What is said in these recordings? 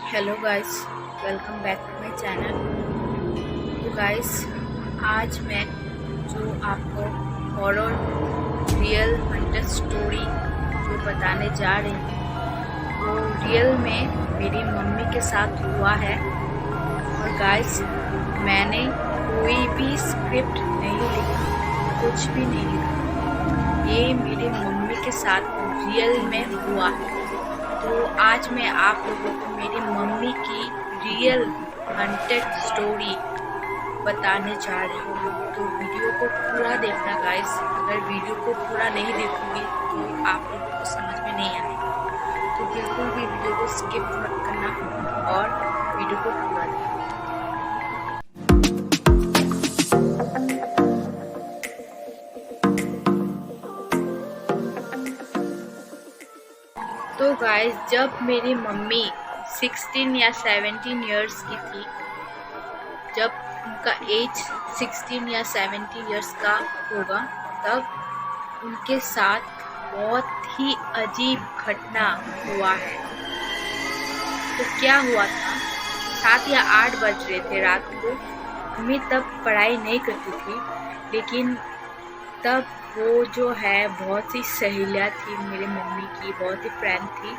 Hello guys, welcome back to my channel. तो guys, आज मैं जो आपको हॉरर रियल हंटर स्टोरी जो बताने जा रही हूँ वो रियल में मेरी मम्मी के साथ हुआ है। और गाइस, मैंने कोई भी स्क्रिप्ट नहीं लिखा, कुछ भी नहीं लिखा, ये मेरी मम्मी के साथ रियल में हुआ है। तो आज मैं आप लोगों को मेरी मम्मी की रियल हंटेड स्टोरी बताने जा रही हूँ। तो वीडियो को पूरा देखना गाइस। अगर वीडियो को पूरा नहीं देखोगे तो आप लोगों को समझ में नहीं आएगा। तो बिल्कुल भी वीडियो को स्किप मत करना और वीडियो को पूरा देखना। तो गाइस, जब मेरी मम्मी 16 या 17 इयर्स की थी, जब उनका एज 16 या 17 इयर्स का होगा, तब उनके साथ बहुत ही अजीब घटना हुआ है। तो क्या हुआ था, 7 या 8 बज रहे थे रात को। मम्मी तब पढ़ाई नहीं करती थी, लेकिन तब वो जो है बहुत सी सहेलियाँ थी मेरे मम्मी की, बहुत ही फ्रेंड थी।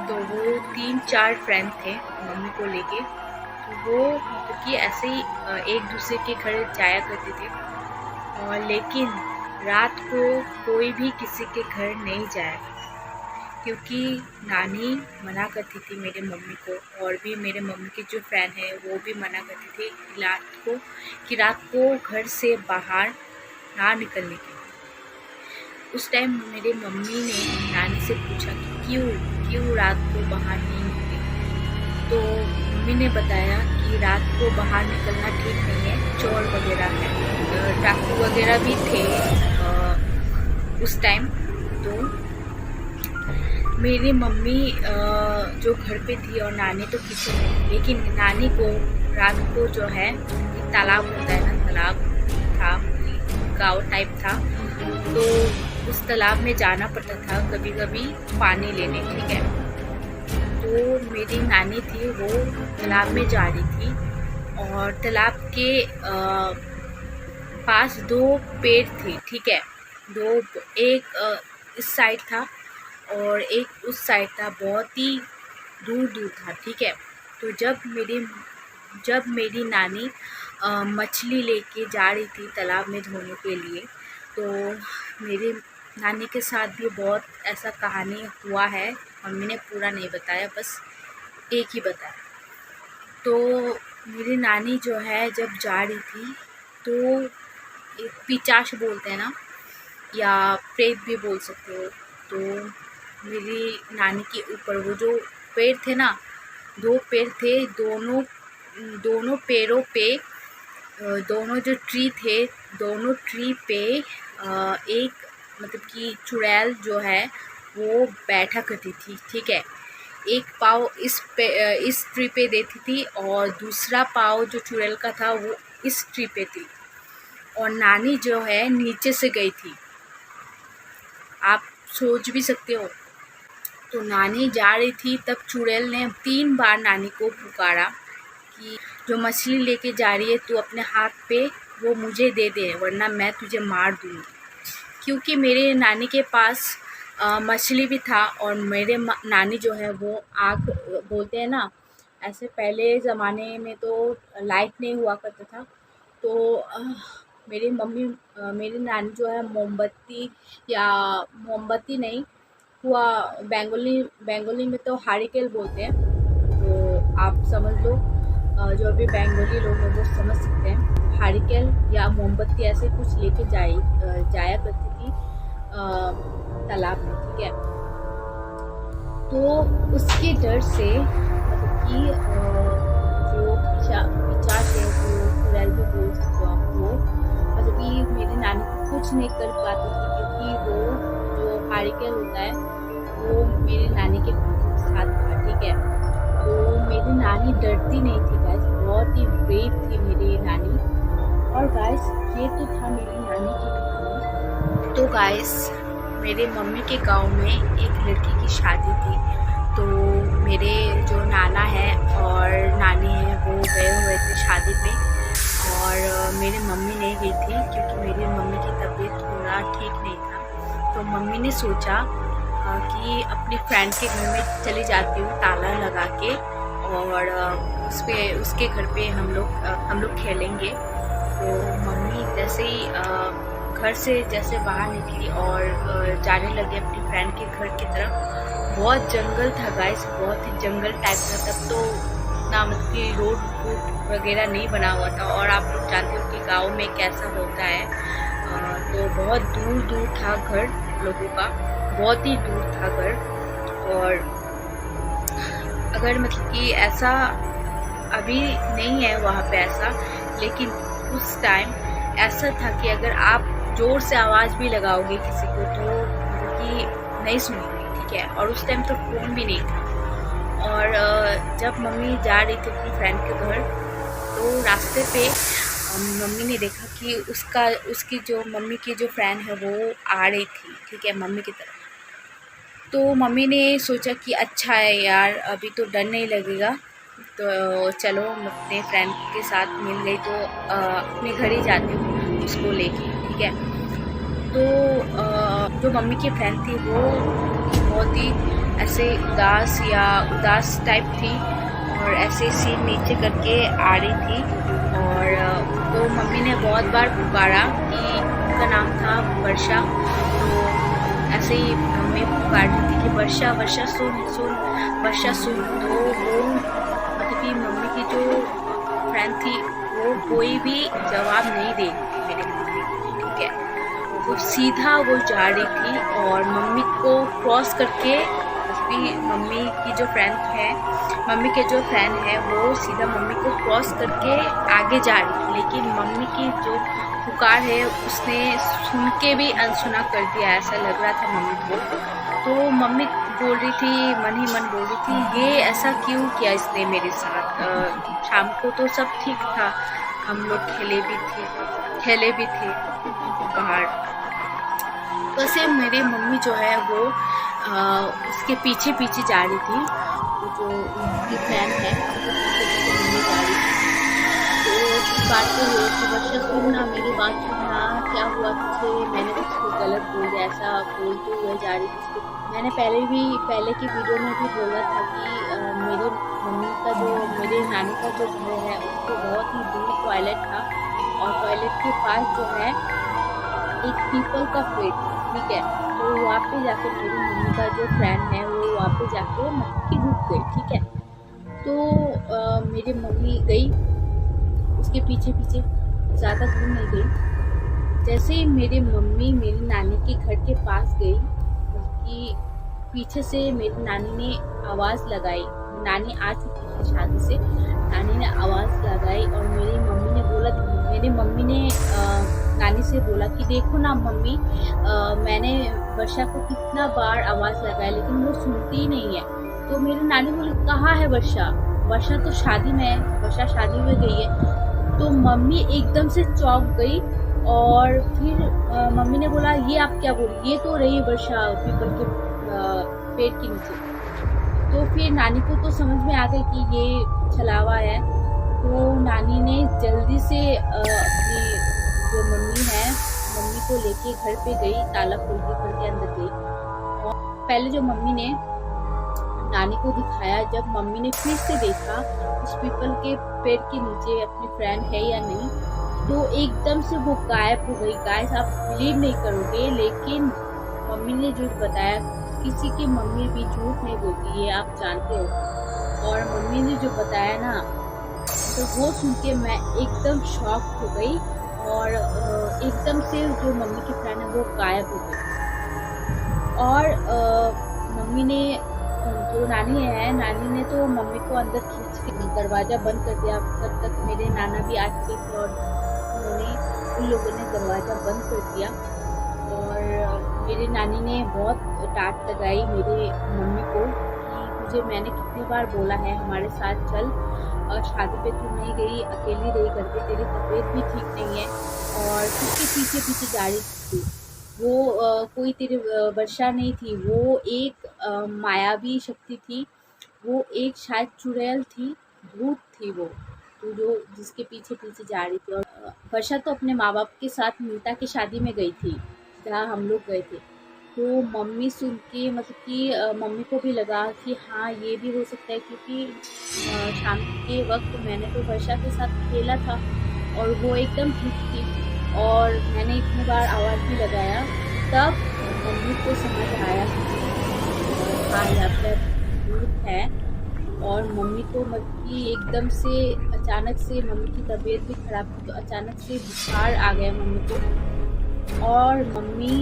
तो वो 3-4 फ्रेंड थे मम्मी को लेके। तो वो मतलब कि ऐसे ही एक दूसरे के घर जाया करते थे। और लेकिन रात को कोई भी किसी के घर नहीं जाया करता, क्योंकि नानी मना करती थी मेरे मम्मी को, और भी मेरे मम्मी के जो फ्रेंड हैं वो भी मना करती थी कि रात को घर से बाहर ना निकलने के। उस टाइम मेरे मम्मी ने नानी से पूछा कि क्यों रात को बाहर नहीं निकले। तो मम्मी ने बताया कि रात को बाहर निकलना ठीक नहीं है, चोर वगैरह है, डाकू वगैरह भी थे उस टाइम। तो मेरी मम्मी जो घर पे थी और नानी तो किचन में, लेकिन नानी को रात को जो है तालाब होता है ना, तालाब था, गाँव टाइप था, तो उस तालाब में जाना पड़ता था कभी कभी पानी लेने। ठीक है, तो मेरी नानी थी, वो तालाब में जा रही थी, और तालाब के पास 2 पेड़ थे। ठीक है, एक इस साइड था और एक उस साइड था, बहुत ही दूर था। ठीक है, तो जब मेरी नानी मछली लेके जा रही थी तालाब में धोने के लिए, तो मेरी नानी के साथ भी बहुत ऐसा कहानी हुआ है। मम्मी ने पूरा नहीं बताया, बस एक ही बताया। तो मेरी नानी जो है जब जा रही थी, तो एक पिचाश बोलते हैं ना, या प्रेत भी बोल सकते हो। तो मेरी नानी के ऊपर वो जो पेड़ थे ना, 2 पेड़ थे, दोनों पेड़ों पे, दोनों जो ट्री थे, दोनों ट्री पे एक मतलब कि चुड़ैल जो है वो बैठा करती थी। ठीक है, एक पाँव इस ट्री पे देती थी और दूसरा पाँव जो चुड़ैल का था वो इस ट्री पे थी। और नानी जो है नीचे से गई थी, आप सोच भी सकते हो। तो नानी जा रही थी, तब चुड़ैल ने 3 बार नानी को पुकारा कि जो मछली लेके जा रही है तू अपने हाथ पे वो मुझे दे दे, वरना मैं तुझे मार दूँगी। क्योंकि मेरे नानी के पास मछली भी था, और मेरे नानी जो है वो आग बोलते हैं ना, ऐसे पहले ज़माने में तो लाइट नहीं हुआ करता था। तो मेरी नानी जो है मोमबत्ती नहीं हुआ, बेंगोली में तो हारिकेल बोलते हैं, तो आप समझ लो। जो भी बेंगोली लोग हैं वो समझ सकते हैं, हारिकेल या मोमबत्ती ऐसे कुछ लेके जाया करती थी तालाब में। ठीक है, तो उसके डर से मतलब कि जो पिचाश है, जो चुड़ैल भी बोल सकते हो आप, वो मतलब कि मेरी नानी को कुछ नहीं कर पाती थी, क्योंकि वो जो हारिकेल होता है वो मेरी नानी के साथ था। ठीक है, तो मेरी नानी डरती नहीं थी गाइस, बहुत ही ब्रेव थी मेरी नानी। और गाइस, ये तो था मेरी नानी की कहानी। तो गाइस, मेरे मम्मी के गांव में एक लड़की की शादी थी। तो मेरे जो नाना है शादी में। और मेरी मम्मी नहीं गई थी क्योंकि मेरी मम्मी की तबीयत थोड़ा ठीक नहीं था। तो मम्मी ने सोचा कि अपने फ्रेंड के घर में चली जाती हूँ ताला लगा के, और उसके घर पे हम लोग खेलेंगे। तो मम्मी जैसे ही घर से जैसे बाहर निकली और जाने लगे अपनी फ्रेंड के घर की तरफ। बहुत जंगल था गाइस, बहुत ही जंगल टाइप था। तब तो ना मतलब कि रोड फूड वगैरह नहीं बना हुआ था, और आप लोग जानते हो कि गाँव में कैसा होता है। तो बहुत दूर दूर था घर लोगों का, बहुत ही दूर था घर। और अगर मतलब कि ऐसा अभी नहीं है वहाँ पे ऐसा, लेकिन उस टाइम ऐसा था कि अगर आप ज़ोर से आवाज़ भी लगाओगे किसी को तो मतलब कि नहीं सुनेंगे, ठीक है। और उस टाइम तो फ़ोन भी नहीं था। और जब मम्मी जा रही थी अपनी फ्रेंड के घर, तो रास्ते पे मम्मी ने देखा कि उसकी जो मम्मी की जो फ्रेंड है वो आ रही थी, ठीक है, मम्मी की तरफ। तो मम्मी ने सोचा कि अच्छा है यार, अभी तो डर नहीं लगेगा, तो चलो मैं अपने फ्रेंड के साथ मिल गई तो अपने घर ही जाती हूँ उसको लेके, ठीक है। तो जो मम्मी की फ्रेंड थी वो बहुत ही ऐसे उदास टाइप थी, और ऐसे सिर नीचे करके आ रही थी। और तो मम्मी ने बहुत बार पुकारा कि उनका नाम था वर्षा। तो ऐसे ही मम्मी पुकार रही थी कि वर्षा वर्षा सुन सुन, वर्षा सुन। तो वो मतलब कि मम्मी की जो फ्रेंड थी वो कोई भी जवाब नहीं दे रही थी मेरे मम्मी को, ठीक है। तो सीधा वो जा रही थी और मम्मी को क्रॉस करके, भी मम्मी की जो फ्रेंड है, मम्मी के जो फ्रेंड है वो सीधा मम्मी को क्रॉस करके आगे जा रही थी। लेकिन मम्मी की जो पुकार है उसने सुन के भी अनसुना कर दिया, ऐसा लग रहा था मम्मी को। तो मम्मी बोल रही थी, मन ही मन बोल रही थी, ये ऐसा क्यों किया इसने मेरे साथ। शाम को तो सब ठीक था, हम लोग खेले भी थे बाहर। वैसे मेरी मम्मी जो है वो उसके पीछे पीछे जा रही थी, जो उनकी फ्रेंड है उसके पीछे पीछे मम्मी जा रही थी। तो बातें हुई कि वर्षा सुनना, मेरी बात सुनना, क्या हुआ तुझे, मैंने कुछ गलत बोल दिया, ऐसा बोलते हुए जा रही थी उसको। मैंने पहले की वीडियो में भी बोला था कि मेरी मम्मी का जो मेरे नानी का जो घर है उसको बहुत ही दूर टॉयलेट था, और टॉयलेट के पास जो है एक पीपल का पेड़ था, ठीक है। तो वहाँ पे जाके मेरी मम्मी का जो फ्रेंड है वो वहाँ पे जाके मतलब कि रुक गई, ठीक है। तो मेरी मम्मी गई उसके पीछे पीछे, ज़्यादा दूर नहीं गई। जैसे ही मेरी मम्मी मेरी नानी के घर के पास गई, उसकी पीछे से मेरी नानी ने आवाज़ लगाई। नानी आ चुकी थी शादी से, नानी ने आवाज़ लगाई और मेरी मम्मी ने नानी से बोला कि देखो ना मम्मी, मैंने वर्षा को कितना बार आवाज़ लगाई लेकिन वो सुनती ही नहीं है। तो मेरी नानी बोली, कहाँ है वर्षा, वर्षा तो शादी में है, वर्षा शादी में गई है। तो मम्मी एकदम से चौंक गई, और फिर मम्मी ने बोला, ये आप क्या बोल रही, ये तो रही वर्षा पीपल के पेड़ के नीचे। तो फिर नानी को तो समझ में आ गई कि ये छलावा है। तो नानी ने जल्दी से अपनी जो मम्मी है, मम्मी को लेके घर पे गई, ताला खोल के घर के अंदर गई। और पहले जो मम्मी ने नानी को दिखाया, जब मम्मी ने फिर से देखा उस पीपल के पेड़ के नीचे अपनी फ्रेंड है या नहीं, तो एकदम से वो गायब हो गई। गाइस आप बिलीव नहीं करोगे, लेकिन मम्मी ने झूठ बताया, किसी की मम्मी भी झूठ नहीं बोलती, ये आप जानते हो। और मम्मी ने जो बताया ना, तो वो सुन के मैं एकदम शॉक हो गई, और एकदम से जो मम्मी की फ्रेंड है वो गायब हो गई। और मम्मी ने जो नानी है, नानी ने तो मम्मी को अंदर खींच के दरवाज़ा बंद कर दिया। तब तक मेरे नाना भी आ चुके थे और उन लोगों ने दरवाज़ा बंद कर दिया। और मेरी नानी ने बहुत डांट लगाई मेरे मम्मी को कि तुझे मैंने कितनी बार बोला है हमारे साथ चल, और शादी पे तू नहीं गई, अकेली रही घर पे, तेरी तबीयत भी ठीक नहीं है, और किसके पीछे पीछे जा रही थी। वो कोई तेरी वर्षा नहीं थी, वो एक मायावी शक्ति थी, वो एक शायद चुड़ैल थी, भूत थी वो। तो जो जिसके पीछे पीछे जा रही थी। और वर्षा तो अपने माँ बाप के साथ मीता की शादी में गई थी, जहाँ हम लोग गए थे। तो मम्मी सुन के मतलब कि मम्मी को भी लगा कि हाँ ये भी हो सकता है, क्योंकि शाम के वक्त मैंने तो वर्षा के साथ खेला था और वो एकदम ठीक थी, और मैंने इतनी बार आवाज़ भी लगाया। तब मम्मी को समझ आया कि हाँ यहाँ पर भूत है। और मम्मी को मतलब कि एकदम से अचानक से मम्मी की तबीयत भी खराब थी, तो अचानक से बुखार आ गया मम्मी को। और मम्मी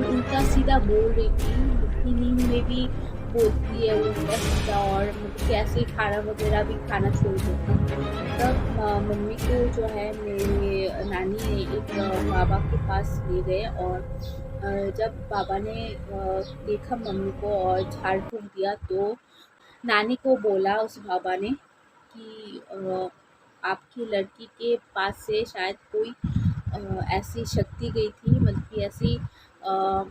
उल्टा सीधा बोल रही थी, उनकी नींद में भी बोलती है उल्टा सीधा, और मतलब कि ऐसे खाना वगैरह भी खाना छोड़ देती। तब मम्मी को जो है मेरे नानी ने एक बाबा के पास ले गए, और जब बाबा ने देखा मम्मी को और झाड़ फूँक दिया, तो नानी को बोला उस बाबा ने कि आपकी लड़की के पास से शायद कोई ऐसी शक्ति गई थी, मतलब कि ऐसी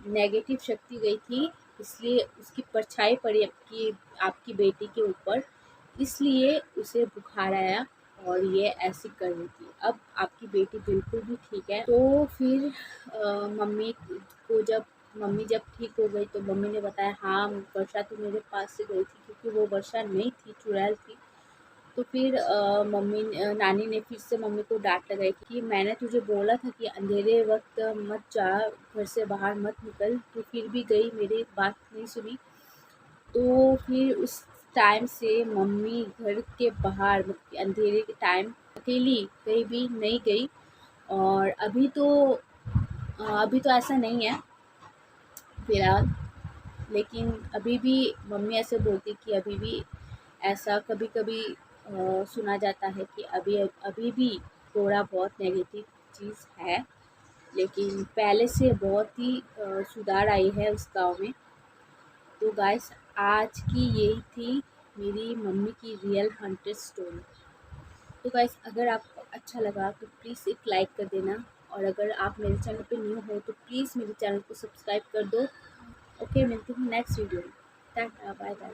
नेगेटिव शक्ति गई थी, इसलिए उसकी परछाई पड़ी आपकी आपकी बेटी के ऊपर, इसलिए उसे बुखार आया और ये ऐसी कर रही थी। अब आपकी बेटी बिल्कुल भी ठीक है। तो फिर मम्मी को जब मम्मी जब ठीक हो गई, तो मम्मी ने बताया हाँ वर्षा तो मेरे पास से गई थी, क्योंकि वो वर्षा नहीं थी, चुड़ैल थी। तो फिर नानी ने फिर से मम्मी को डांट लगाई कि मैंने तुझे बोला था कि अंधेरे वक्त मत जा, घर से बाहर मत निकल, तो फिर भी गई, मेरी बात नहीं सुनी। तो फिर उस टाइम से मम्मी घर के बाहर मतलब कि अंधेरे के टाइम अकेली कहीं भी नहीं गई। और अभी तो ऐसा नहीं है फिलहाल, लेकिन अभी भी मम्मी ऐसे बोलती कि अभी भी ऐसा कभी कभी सुना जाता है कि अभी अभी भी थोड़ा बहुत नेगेटिव चीज़ है, लेकिन पहले से बहुत ही सुधार आई है उस गाँव में। तो गाइस, आज की यही थी मेरी मम्मी की रियल हंटेड स्टोरी। तो गाइस, अगर आपको अच्छा लगा तो प्लीज़ एक लाइक कर देना, और अगर आप मेरे चैनल पे न्यू हो तो प्लीज़ मेरे चैनल को सब्सक्राइब कर दो। ओके, मिलती हूँ नेक्स्ट वीडियो में। Tata, bye bye.